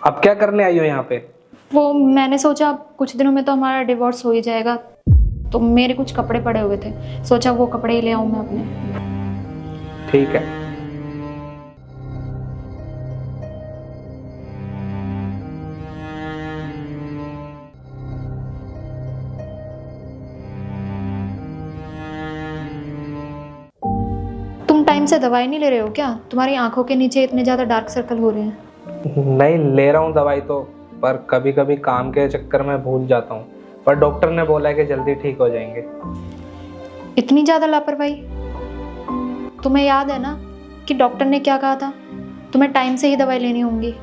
अब क्या करने आई हो यहाँ पे? वो मैंने सोचा अब कुछ दिनों में तो हमारा डिवोर्स हो ही जाएगा, तो मेरे कुछ कपड़े पड़े हुए थे, सोचा वो कपड़े ही ले आऊँ मैं अपने। ठीक है। तुम टाइम से दवाई नहीं ले रहे हो क्या? तुम्हारी आंखों के नीचे इतने ज़्यादा डार्क सर्कल हो रहे हैं। नहीं ले रहा हूँ दवाई तो, पर कभी कभी काम के चक्कर में भूल जाता हूँ। पर डॉक्टर ने बोला है कि जल्दी ठीक हो जाएंगे। इतनी ज़्यादा लापरवाही? तुम्हें याद है ना कि डॉक्टर ने क्या कहा था? तुम्हें टाइम से ही दवाई लेनी होगी।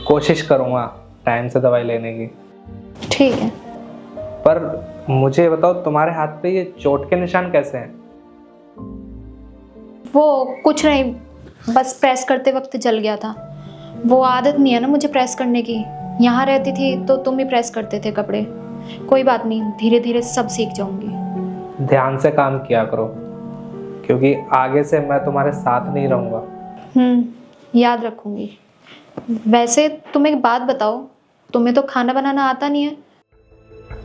कोशिश करूँगा टाइम से दवाई लेने की। ठीक है। पर मुझे बताओ, तुम्हारे हाथ पे ये चोट के निशान कैसे हैं? वो कुछ नहीं, बस प्रेस करते वक्त जल गया था। वो आदत नहीं है ना मुझे प्रेस करने की। यहाँ रहती थी तो तुम ही प्रेस करते थे कपड़े। कोई बात नहीं, धीरे धीरे सब सीख जाऊंगी। ध्यान से काम किया करो, क्योंकि आगे से मैं तुम्हारे साथ नहीं रहूँगा। याद रखूंगी। वैसे तुम एक बात बताओ, तुम्हें तो खाना बनाना आता नहीं है,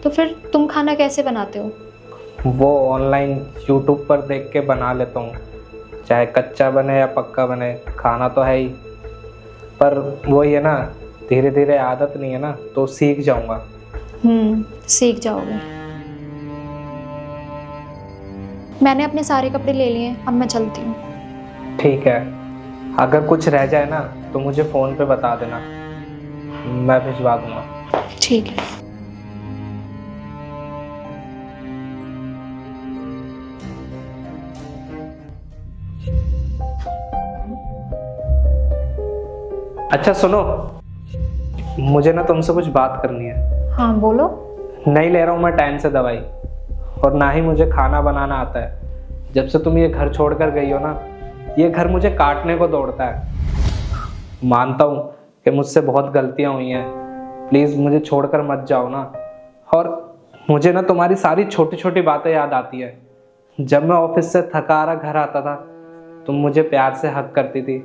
तो फिर तुम खाना कैसे बनाते हो? वो ऑनलाइन यूट्यूब पर देख के बना लेता हूँ। चाहे कच्चा बने या पक्का बने, खाना तो है ही। पर वही है ना, धीरे धीरे आदत नहीं है ना, तो सीख जाऊंगा। सीख जाओगे। मैंने अपने सारे कपड़े ले लिए, अब मैं चलती हूँ। ठीक है, अगर कुछ रह जाए ना तो मुझे फ़ोन पे बता देना, मैं भिजवा दूंगा। ठीक है। अच्छा सुनो, मुझे ना तुमसे कुछ बात करनी है। हाँ बोलो। नहीं ले रहा हूँ मैं टाइम से दवाई, और ना ही मुझे खाना बनाना आता है। जब से तुम ये घर छोड़कर गई हो ना, ये घर मुझे काटने को दौड़ता है। मानता हूँ कि मुझसे बहुत गलतियाँ हुई हैं, प्लीज़ मुझे छोड़कर मत जाओ ना। और मुझे ना तुम्हारी सारी छोटी छोटी बातें याद आती है। जब मैं ऑफिस से थका हारा घर आता था, तुम मुझे प्यार से हक करती थी,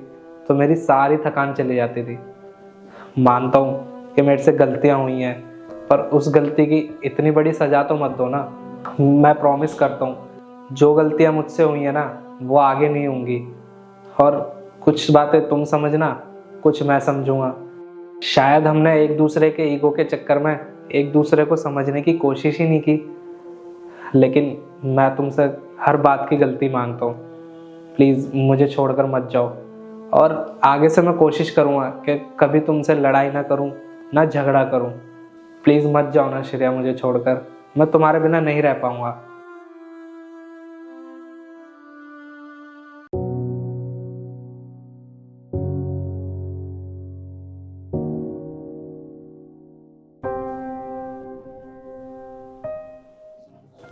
तो मेरी सारी थकान चली जाती थी। मानता हूँ कि मेरे से गलतियाँ हुई हैं, पर उस गलती की इतनी बड़ी सज़ा तो मत दो ना। मैं प्रॉमिस करता हूँ, जो गलतियाँ मुझसे हुई हैं ना, वो आगे नहीं होंगी। और कुछ बातें तुम समझना, कुछ मैं समझूंगा। शायद हमने एक दूसरे के ईगो के चक्कर में एक दूसरे को समझने की कोशिश ही नहीं की। लेकिन मैं तुमसे हर बात की गलती मानता हूँ। प्लीज़ मुझे छोड़कर मत जाओ। और आगे से मैं कोशिश करूँगा कि कभी तुमसे लड़ाई ना करूँ, ना झगड़ा करूँ। प्लीज़ मत जाओ ना श्रेया मुझे छोड़कर, मैं तुम्हारे बिना नहीं रह पाऊँगा।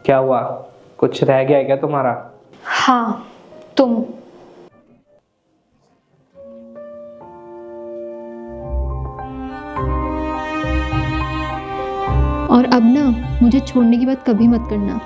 क्या हुआ, कुछ रह गया है क्या तुम्हारा? हाँ, तुम। और अब ना मुझे छोड़ने की बात कभी मत करना।